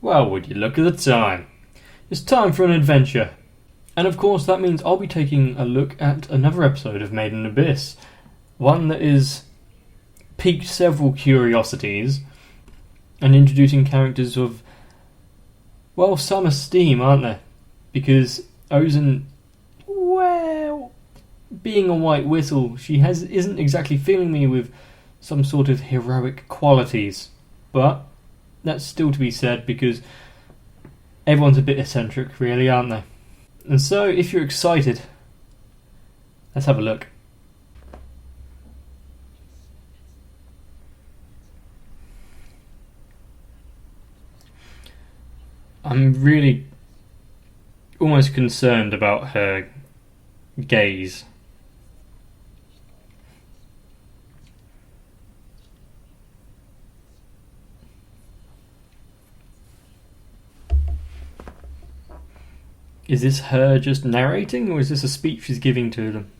Well, would you look at the time? It's time for an adventure. And of course that means I'll be taking a look at another episode of Made in Abyss. One that is piqued several curiosities and introducing characters of, well, some esteem, aren't they? Because Ozen, well, being a white whistle, she isn't exactly filling me with some sort of heroic qualities. But that's still to be said because everyone's a bit eccentric, really, aren't they? And so, if you're excited, let's have a look. I'm really almost concerned about her gaze. Is this her just narrating, or is this a speech she's giving to them?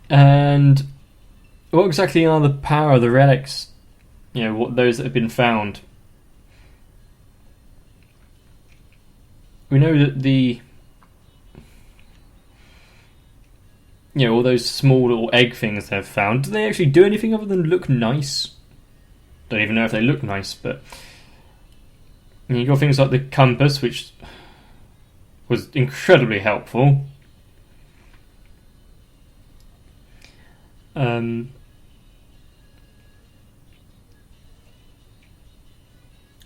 And what exactly are the power of the relics? You know, what those that have been found. We know that all those small little egg things they've found, do they actually do anything other than look nice? Don't even know if they look nice, but you've got things like the compass, which was incredibly helpful.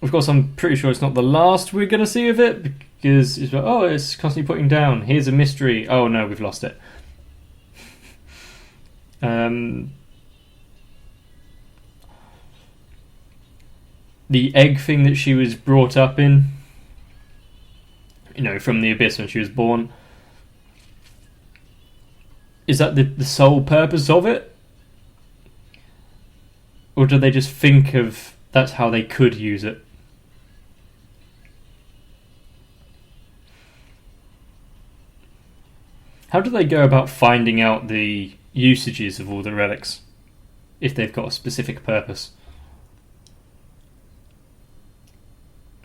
Of course, I'm pretty sure it's not the last we're going to see of it, because it's like, oh, it's constantly putting down. Here's a mystery. Oh no, we've lost it. The egg thing that she was brought up in, from the abyss when she was born, is that the sole purpose of it? Or do they just think of that's how they could use it? How do they go about finding out the usages of all the relics if they've got a specific purpose?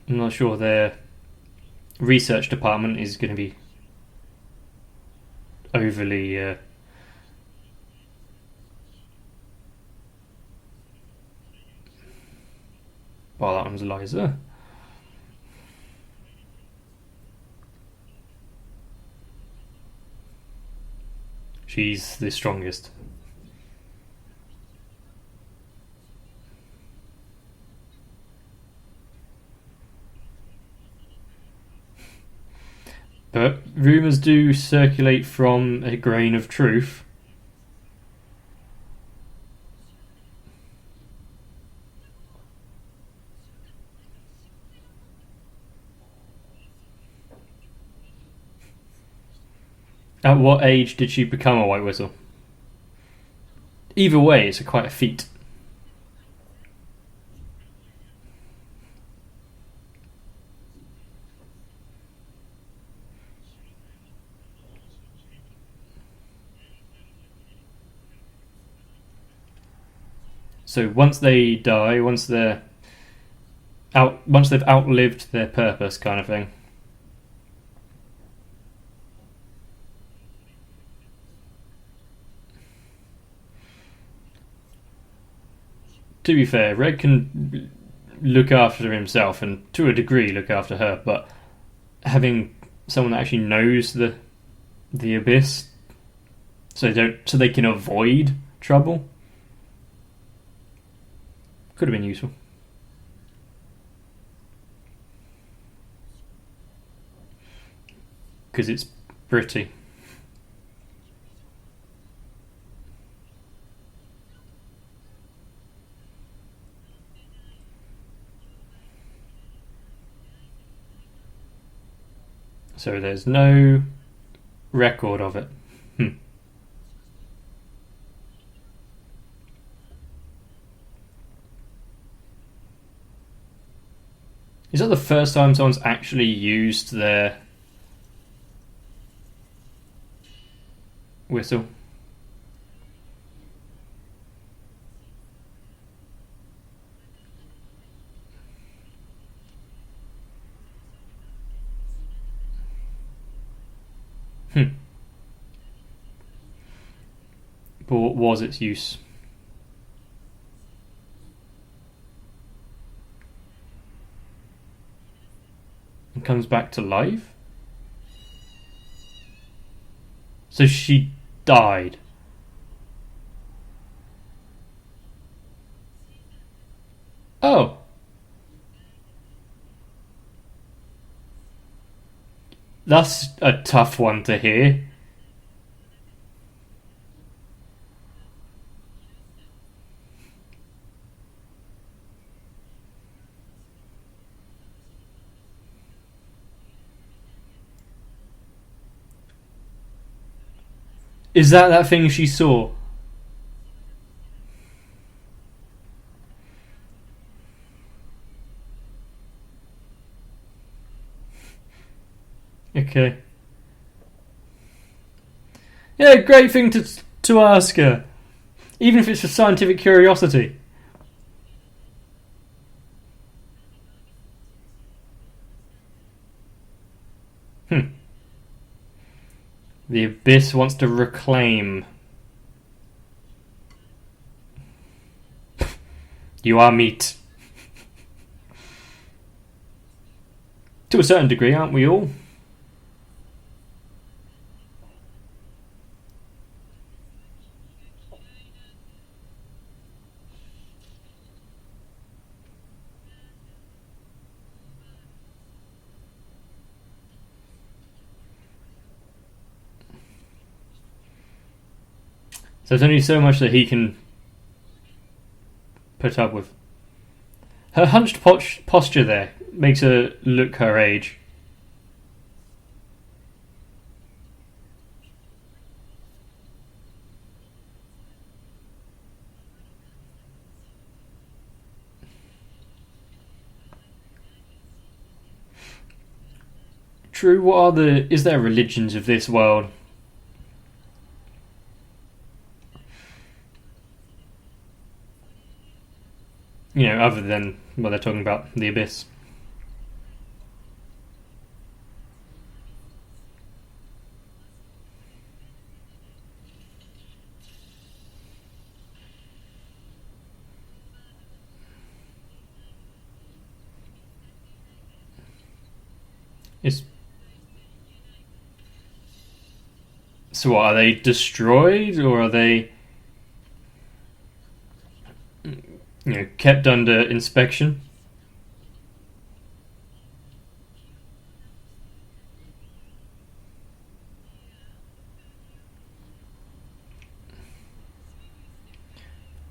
I'm not sure their research department is going to be overly well, that one's Liza. She's the strongest. But rumours do circulate from a grain of truth. At what age did she become a white whistle? Either way, it's quite a feat. So once they die, once they've outlived their purpose, kind of thing. To be fair, Red can look after himself and to a degree look after her, but having someone that actually knows the abyss, so they can avoid trouble, could have been useful. Because it's pretty. So there's no record of it. Is that the first time someone's actually used their whistle. But what was its use? It comes back to life? So she died. Oh. That's a tough one to hear. Is that thing she saw? Okay. Yeah, great thing to ask her. Even if it's for scientific curiosity. The Abyss wants to reclaim. You are meat. To a certain degree, aren't we all? So there's only so much that he can put up with. Her hunched posture there makes her look her age. True, is there religions of this world? You know, other than what they're talking about, the Abyss. So what, are they destroyed, or are they, kept under inspection?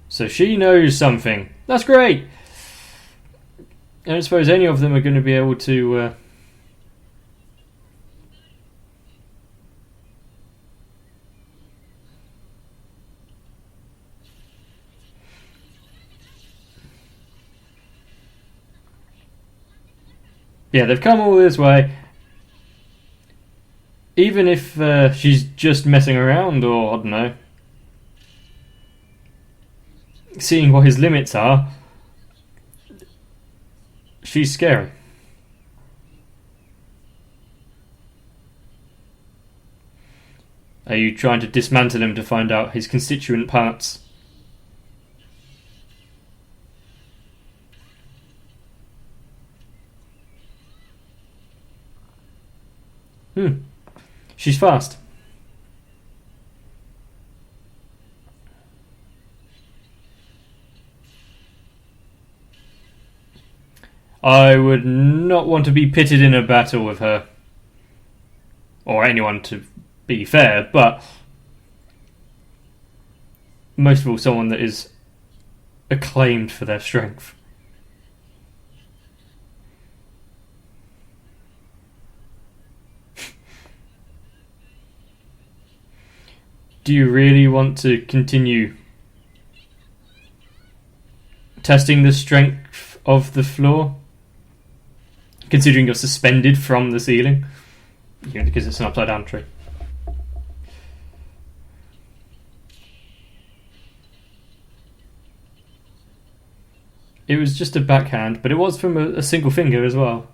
So she knows something. That's great. I don't suppose any of them are going to be able to... Yeah, they've come all this way. Even if she's just messing around, or, I don't know, seeing what his limits are, she's scary. Are you trying to dismantle him to find out his constituent parts? She's fast. I would not want to be pitted in a battle with her. Or anyone, to be fair, but most of all someone that is acclaimed for their strength. Do you really want to continue testing the strength of the floor? Considering you're suspended from the ceiling? Because it's an upside down tree. It was just a backhand, but it was from a single finger as well.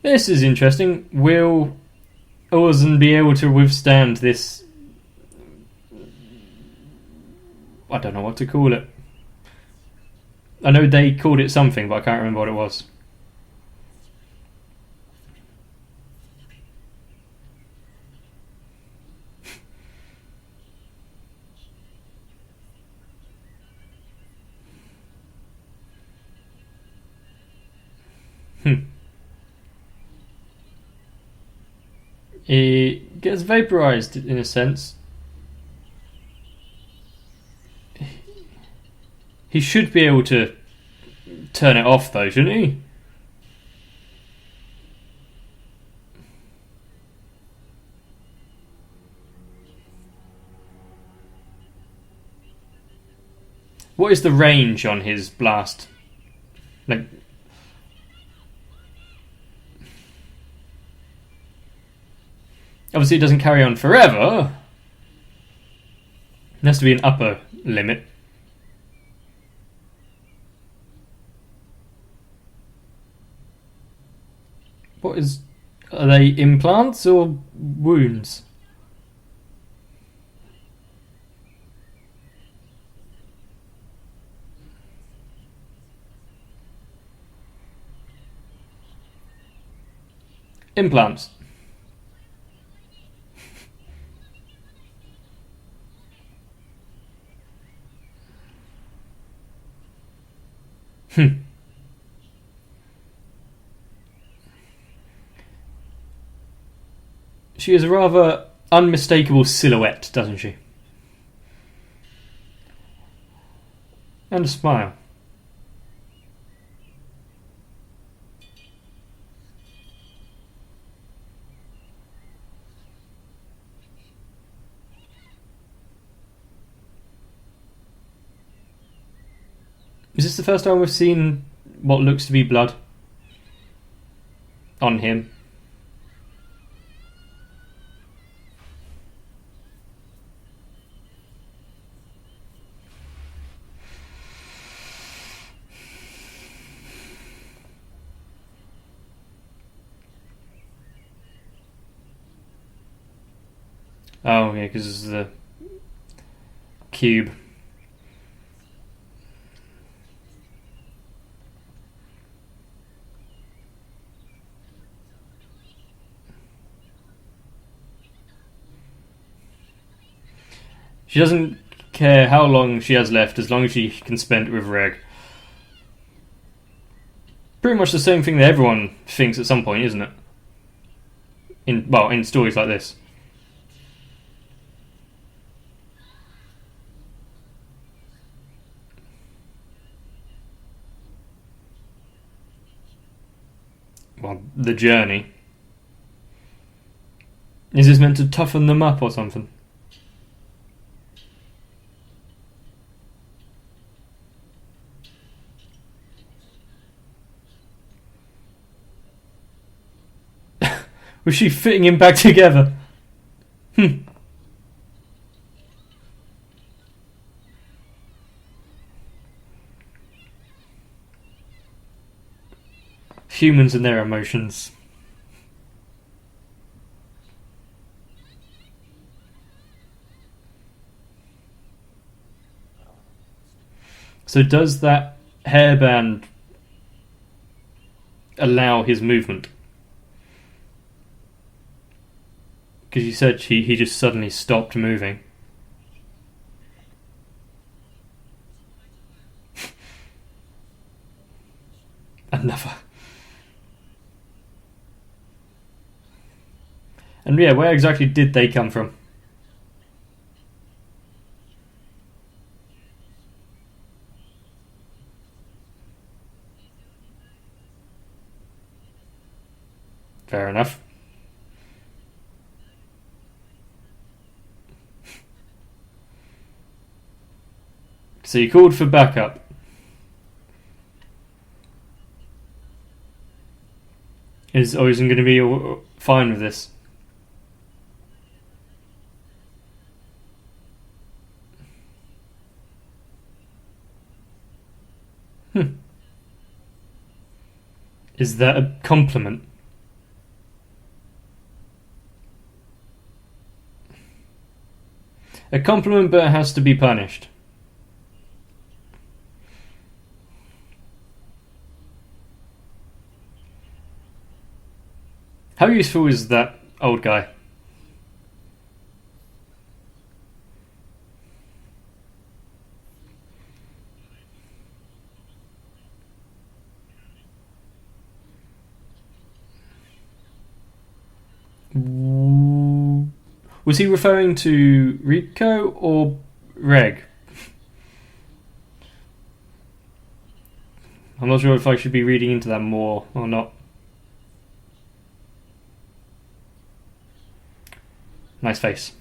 This is interesting. Will Ozen be able to withstand this? I don't know what to call it. I know they called it something, but I can't remember what it was. He gets vaporized in a sense. He should be able to turn it off though, shouldn't he? What is the range on his blast? Like, obviously it doesn't carry on forever. There has to be an upper limit. What is... Are they implants or wounds? Implants. She is a rather unmistakable silhouette, doesn't she? And a smile. Is this the first time we've seen what looks to be blood on him? Oh yeah, because it's the cube. She doesn't care how long she has left, as long as she can spend it with Reg. Pretty much the same thing that everyone thinks at some point, isn't it? In stories like this. Well, the journey. Is this meant to toughen them up or something? Was she fitting him back together? Humans and their emotions. So does that hairband allow his movement? Because you said he just suddenly stopped moving. Another. And yeah, where exactly did they come from? Fair enough. So you called for backup. Is Ozen going to be fine with this? Is that a compliment? A compliment, but it has to be punished. How useful is that old guy? Was he referring to Riko or Reg? I'm not sure if I should be reading into that more or not. Nice face.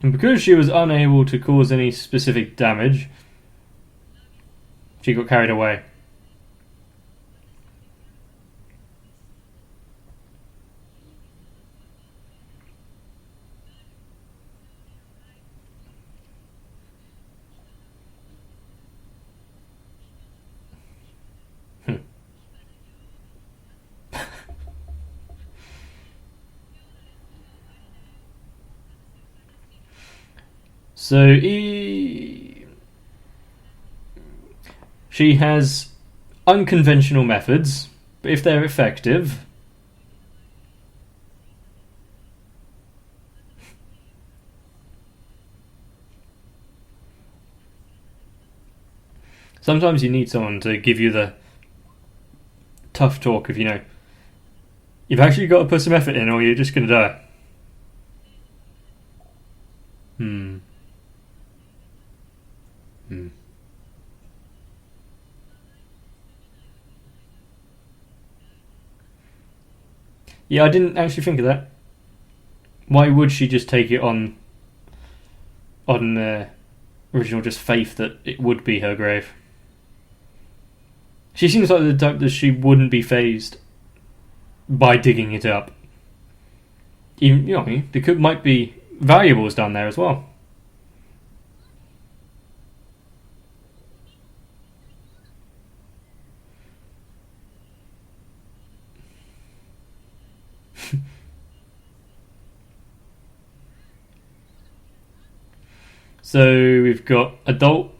And because she was unable to cause any specific damage, she got carried away. So she has unconventional methods, but if they're effective, sometimes you need someone to give you the tough talk of, you've actually got to put some effort in or you're just going to die. Yeah, I didn't actually think of that. Why would she just take it on the original just faith that it would be her grave? She seems like the type that she wouldn't be fazed by digging it up. Even there might be valuables down there as well. So we've got adult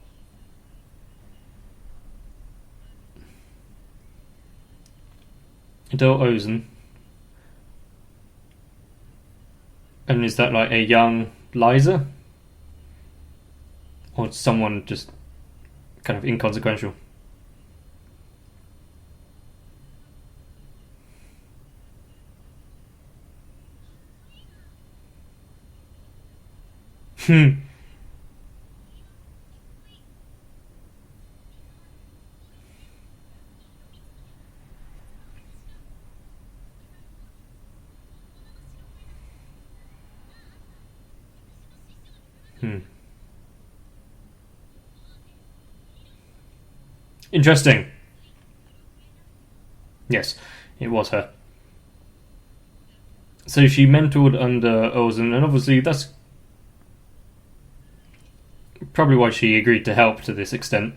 Ozen. And is that like a young Liza? Or someone just kind of inconsequential? Interesting. Yes, it was her. So she mentored under Ozen, and obviously that's probably why she agreed to help to this extent.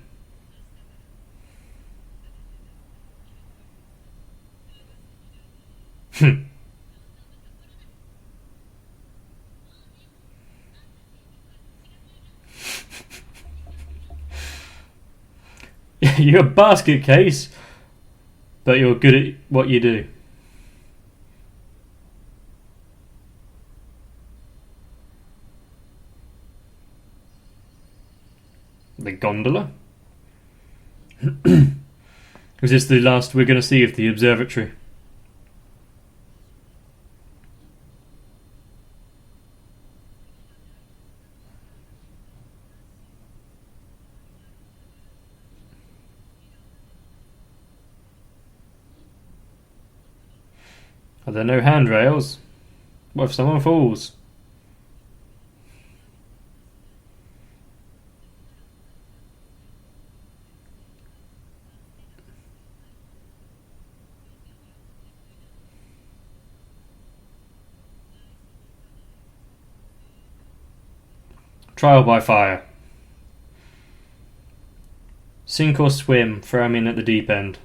You're a basket case, but you're good at what you do. The gondola? Is this the last we're going to see of the observatory? Are there no handrails? What if someone falls? Trial by fire. Sink or swim, throw him in at the deep end.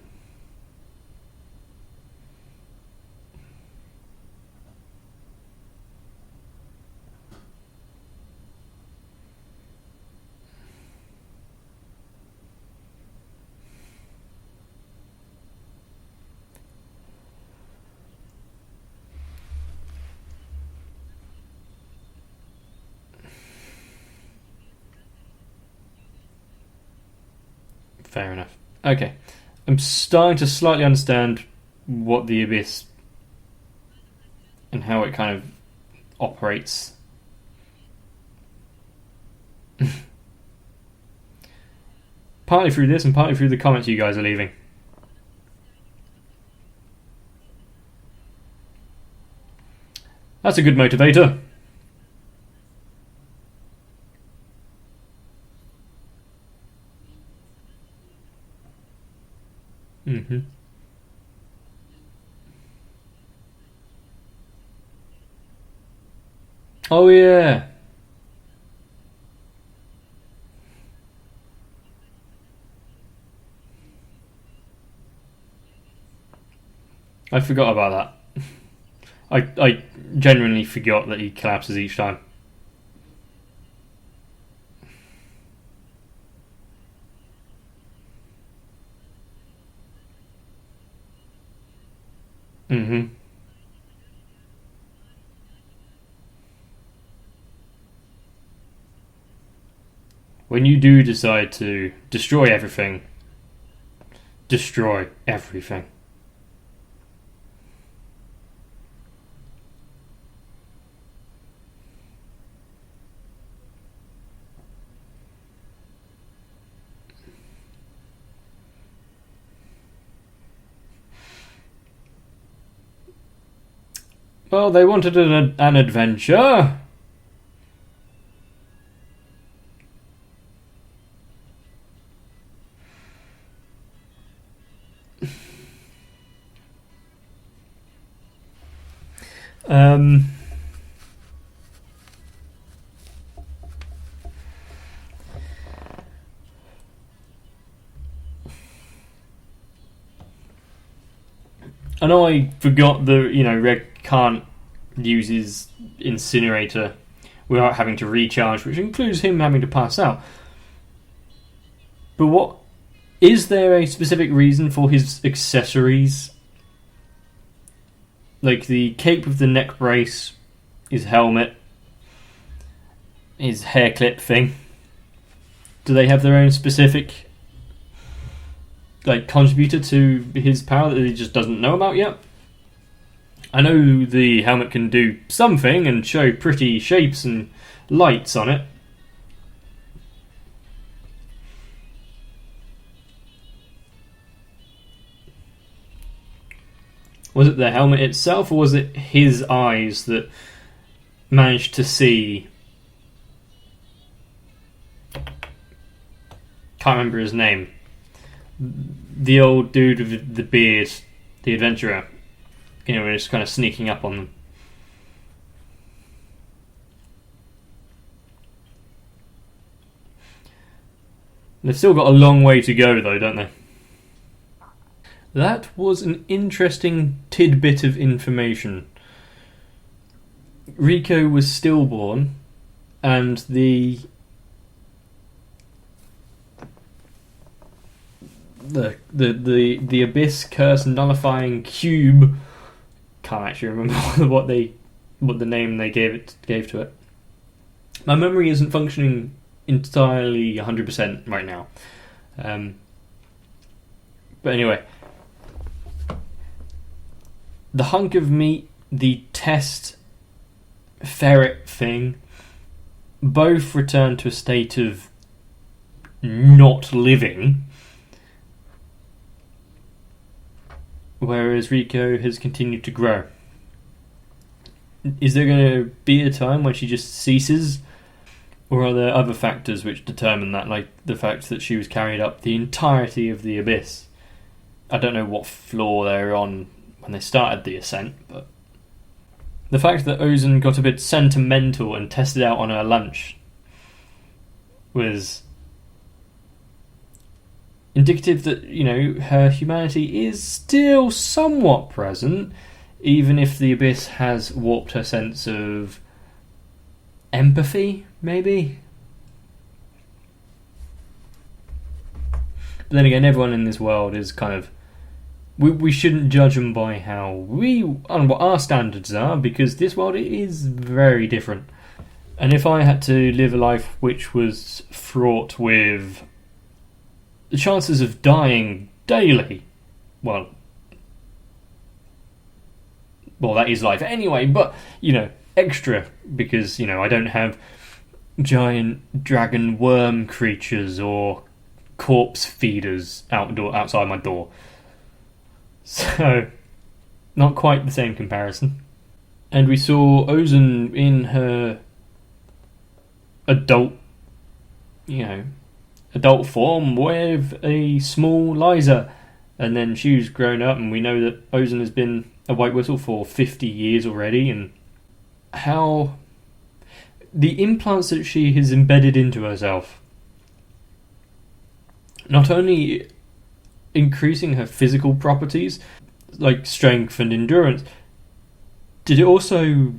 Fair enough. Okay. I'm starting to slightly understand what the Abyss and how it kind of operates. Partly through this and partly through the comments you guys are leaving. That's a good motivator. Mm-hmm. Oh yeah. I forgot about that. I genuinely forgot that he collapses each time. Mm-hmm. When you do decide to destroy everything, destroy everything. Well, they wanted an adventure. Um, I know I forgot Red can't use his incinerator without having to recharge, which includes him having to pass out. But what is there a specific reason for his accessories? Like the cape with the neck brace, his helmet, his hair clip thing. Do they have their own specific contributor to his power that he just doesn't know about yet? I know the helmet can do something and show pretty shapes and lights on it. Was it the helmet itself, or was it his eyes that managed to see? Can't remember his name. The old dude with the beard, the adventurer. Just kind of sneaking up on them. They've still got a long way to go, though, don't they? That was an interesting tidbit of information. Riko was stillborn, and the Abyss curse nullifying cube. Can't actually remember what the name they gave to it. My memory isn't functioning entirely 100% right now. But anyway, the hunk of meat, the test ferret thing, both return to a state of not living, whereas Riko has continued to grow. Is there going to be a time when she just ceases? Or are there other factors which determine that, like the fact that she was carried up the entirety of the Abyss? I don't know what floor they're on when they started the ascent, but the fact that Ozen got a bit sentimental and tested out on her lunch was indicative that, her humanity is still somewhat present, even if the Abyss has warped her sense of empathy, maybe? But then again, everyone in this world is kind of... We shouldn't judge them by on what our standards are, because this world is very different. And if I had to live a life which was fraught with the chances of dying daily, well, that is life anyway, but, extra, because, I don't have giant dragon worm creatures or corpse feeders outside my door. So, not quite the same comparison. And we saw Ozen in her adult form with a small Liza, and then she was grown up, and we know that Ozen has been a White Whistle for 50 years already, and how the implants that she has embedded into herself, not only increasing her physical properties like strength and endurance, did it also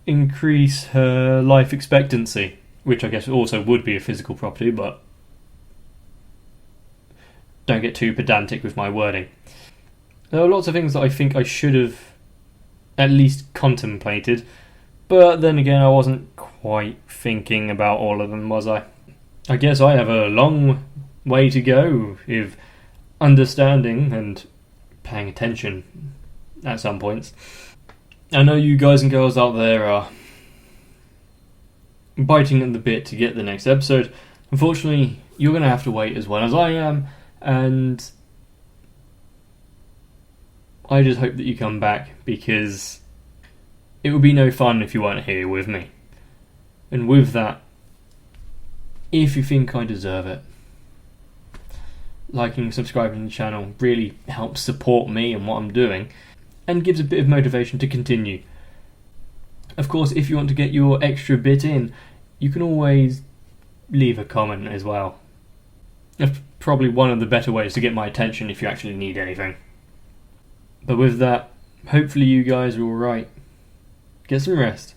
increase her life expectancy, which I guess also would be a physical property, but don't get too pedantic with my wording. There are lots of things that I think I should have at least contemplated, but then again I wasn't quite thinking about all of them, was I? I guess I have a long way to go with understanding and paying attention at some points. I know you guys and girls out there are biting at the bit to get the next episode. Unfortunately, you're going to have to wait as well as I am, and I just hope that you come back, because it would be no fun if you weren't here with me. And with that, if you think I deserve it, liking and subscribing to the channel really helps support me and what I'm doing, and gives a bit of motivation to continue. Of course, if you want to get your extra bit in, you can always leave a comment as well. That's probably one of the better ways to get my attention if you actually need anything. But with that, hopefully you guys are alright. Get some rest,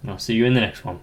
and I'll see you in the next one.